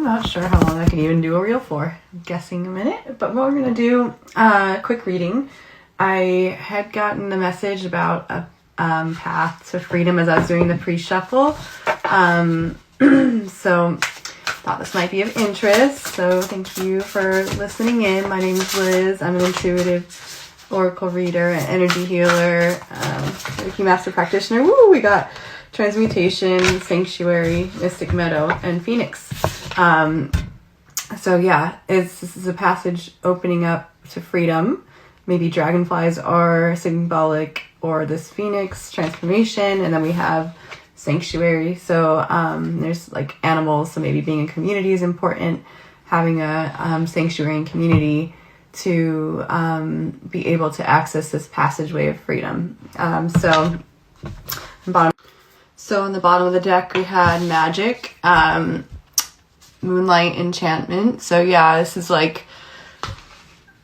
not sure how long I can even do a reel for. I'm guessing a minute, but we're going to do a quick reading. I had gotten a message about a path to freedom as I was doing the pre-shuffle. So thought this might be of interest. So thank you for listening in. My name is Liz. I'm an intuitive oracle reader, an energy healer, Reiki master practitioner. Woo, we got transmutation, sanctuary, mystic meadow, and phoenix. So yeah, this is a passage opening up to freedom. Maybe dragonflies are symbolic, or this phoenix transformation, and then we have sanctuary. So there's like animals, so maybe being in community is important, having a sanctuary and community to be able to access this passageway of freedom. So on the bottom of the deck we had magic, moonlight, enchantment. So yeah, this is like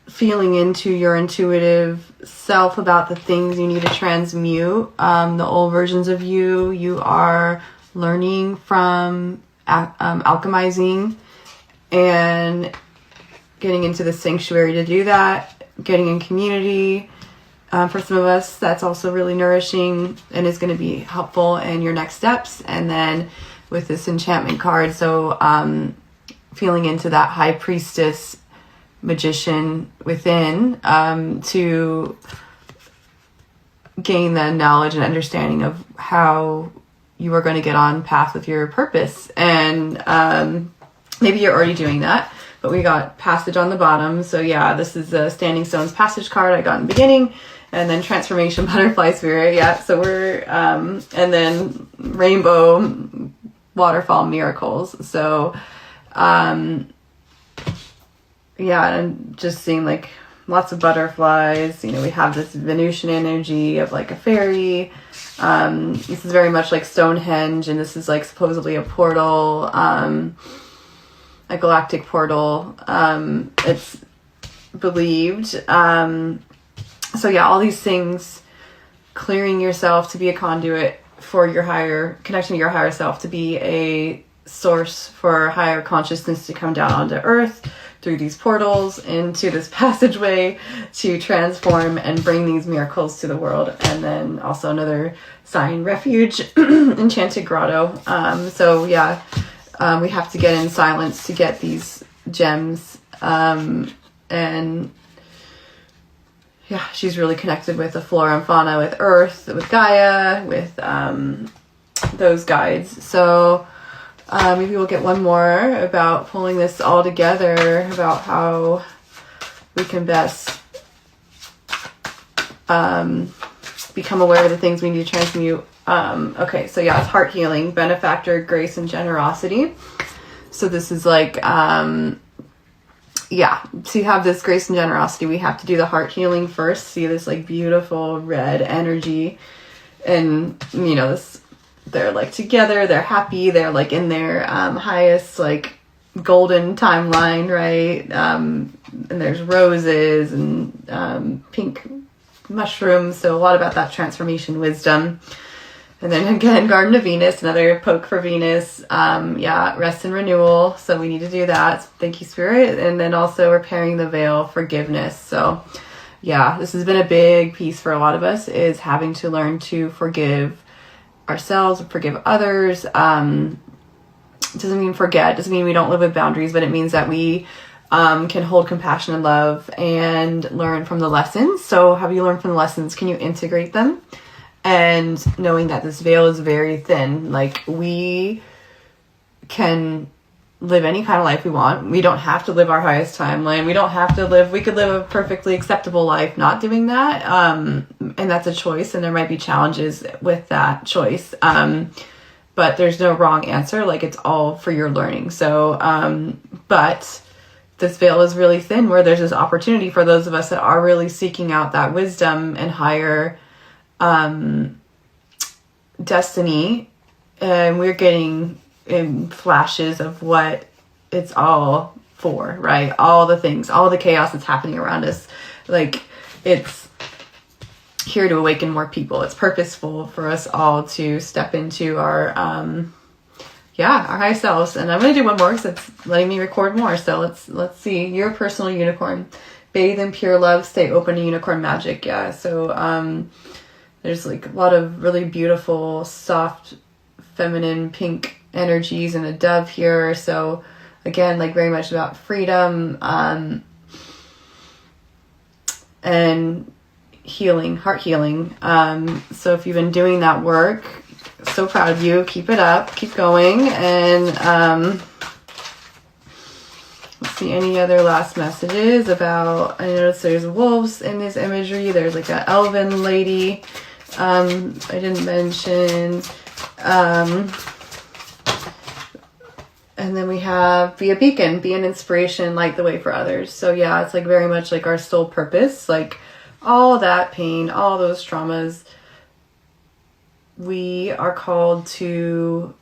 feeling into your intuitive self about the things you need to transmute. The old versions of you are learning from alchemizing and getting into the sanctuary to do that, getting in community. For some of us, that's also really nourishing and is going to be helpful in your next steps. And then with this enchantment card, so feeling into that high priestess magician within, to gain the knowledge and understanding of how you are going to get on path with your purpose. And maybe you're already doing that, but we got passage on the bottom. So yeah, this is a Standing Stones passage card I got in the beginning, and then transformation, butterfly spirit. Yeah, so we're and then rainbow, waterfall, miracles. So yeah, and just seeing like lots of butterflies. You know, we have this Venusian energy of like a fairy. This is very much like Stonehenge, and this is like supposedly a portal, a galactic portal. It's believed. So yeah, all these things, clearing yourself to be a conduit for your higher, connecting to your higher self, to be a source for higher consciousness to come down onto earth through these portals into this passageway to transform and bring these miracles to the world. And then also another sign, refuge, enchanted grotto. So yeah, we have to get in silence to get these gems. And yeah, she's really connected with the flora and fauna, with earth, with Gaia, with those guides. So maybe we'll get one more about pulling this all together, about how we can best become aware of the things we need to transmute. Okay, so yeah, it's heart healing, benefactor, grace, and generosity. So this is like, yeah, to have this grace and generosity, we have to do the heart healing first. See this like beautiful red energy, and you know, this, they're like together, they're happy, they're like in their highest like golden timeline, right? And there's roses and pink mushrooms, so a lot about that transformation wisdom. And then again, Garden of Venus, another poke for Venus. Yeah, rest and renewal. So we need to do that. Thank you, Spirit. And then also repairing the veil, forgiveness. So yeah, this has been a big piece for a lot of us, is having to learn to forgive ourselves, forgive others. Doesn't mean forget, doesn't mean we don't live with boundaries, but it means that we can hold compassion and love and learn from the lessons. So have you learned from the lessons? Can you integrate them? And knowing that this veil is very thin, like we can live any kind of life we want. We don't have to live our highest timeline. We don't have to live, we could live a perfectly acceptable life not doing that. And that's a choice, and there might be challenges with that choice. But there's no wrong answer. Like, it's all for your learning. So, but this veil is really thin, where there's this opportunity for those of us that are really seeking out that wisdom and higher destiny, and we're getting in flashes of what it's all for, right? All the things, all the chaos that's happening around us, like, it's here to awaken more people. It's purposeful for us all to step into our yeah, our high selves. And I'm going to do one more because it's letting me record more. So let's see. Your personal unicorn. Bathe in pure love, stay open to unicorn magic. Yeah. So there's like a lot of really beautiful, soft, feminine, pink energies and a dove here. So again, like very much about freedom and healing, heart healing. So if you've been doing that work, so proud of you. Keep it up. Keep going. And let's see, any other last messages about, I noticed there's wolves in this imagery. There's like an elven lady I didn't mention. And then we have be a beacon, be an inspiration, light the way for others. So yeah, it's like very much like our soul purpose, like all that pain, all those traumas, we are called to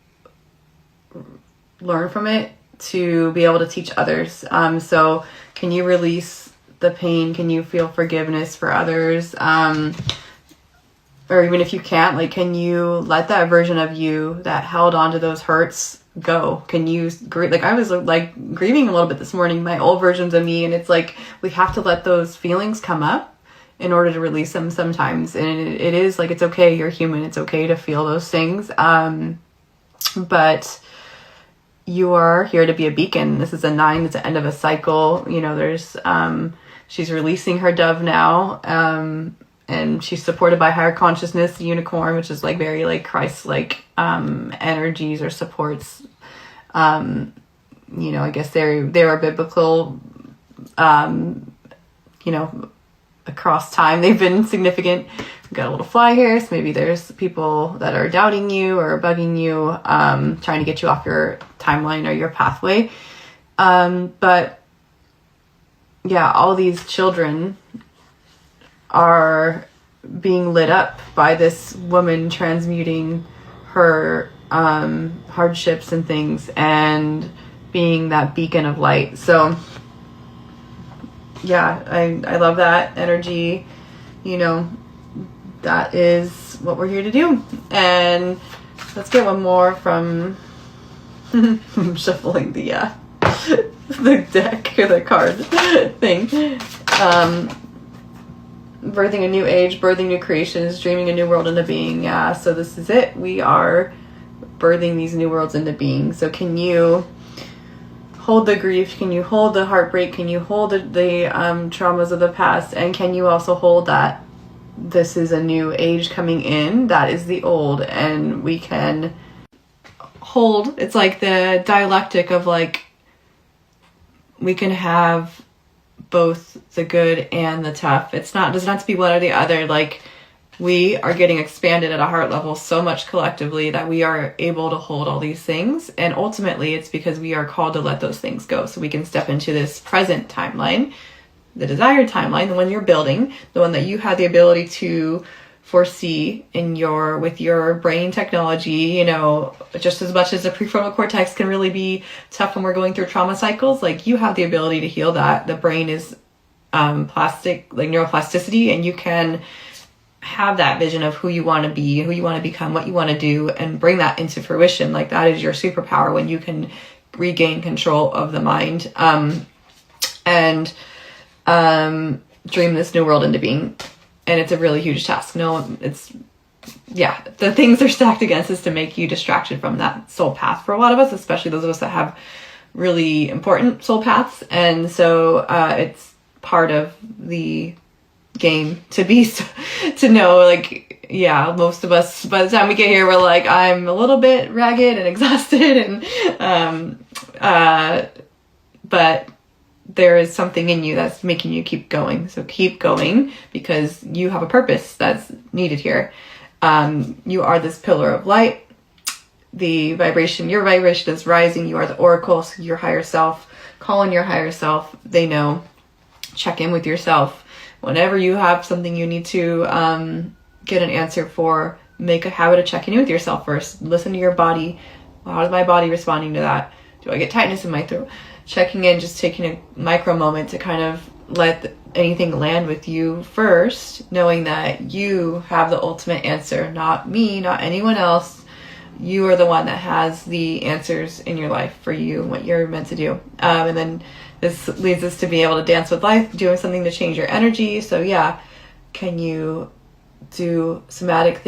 learn from it, to be able to teach others. So can you release the pain? Can you feel forgiveness for others? Or even if you can't, like, can you let that version of you that held on to those hurts go? Can you like, I was like grieving a little bit this morning, my old versions of me, and it's like we have to let those feelings come up in order to release them sometimes. And it is like, it's okay, you're human, it's okay to feel those things, but you are here to be a beacon. This is a 9, it's the end of a cycle. You know, there's she's releasing her dove now, and she's supported by higher consciousness, the unicorn, which is like very like Christ-like energies or supports. You know, I guess they are biblical. You know, across time they've been significant. We've got a little fly here, so maybe there's people that are doubting you or bugging you, trying to get you off your timeline or your pathway. But yeah, all these children are being lit up by this woman transmuting her hardships and things and being that beacon of light. So yeah, I love that energy. You know, that is what we're here to do. And let's get one more from I'm shuffling the the deck or the card thing. Birthing a new age, birthing new creations, dreaming a new world into being. Yeah, so this is it. We are birthing these new worlds into being. So can you hold the grief? Can you hold the heartbreak? Can you hold the traumas of the past? And can you also hold that this is a new age coming in, that is the old, and we can hold, it's like the dialectic of like, we can have both the good and the tough. It's not, doesn't have to be one or the other. Like, we are getting expanded at a heart level so much collectively that we are able to hold all these things. And ultimately it's because we are called to let those things go. So we can step into this present timeline, the desired timeline, the one you're building, the one that you have the ability to foresee in your, with your brain technology. You know, just as much as the prefrontal cortex can really be tough when we're going through trauma cycles, like you have the ability to heal that. The brain is plastic, like neuroplasticity, and you can have that vision of who you want to be, who you want to become, what you want to do, and bring that into fruition. Like, that is your superpower when you can regain control of the mind, and dream this new world into being. And it's a really huge task. No, it's, yeah, the things they're stacked against is to make you distracted from that soul path for a lot of us, especially those of us that have really important soul paths. And so it's part of the game to be, to know, like, yeah, most of us, by the time we get here, we're like, I'm a little bit ragged and exhausted, and but there is something in you that's making you keep going. So keep going, because you have a purpose that's needed here. You are this pillar of light. The vibration, your vibration is rising. You are the oracle, so your higher self. Call on your higher self. They know. Check in with yourself. Whenever you have something you need to get an answer for, make a habit of checking in with yourself first. Listen to your body. How is my body responding to that? Do I get tightness in my throat? Checking in, just taking a micro moment to kind of let anything land with you first, knowing that you have the ultimate answer, not me, not anyone else. You are the one that has the answers in your life for you and what you're meant to do. And then this leads us to be able to dance with life, doing something to change your energy. So yeah, can you do somatic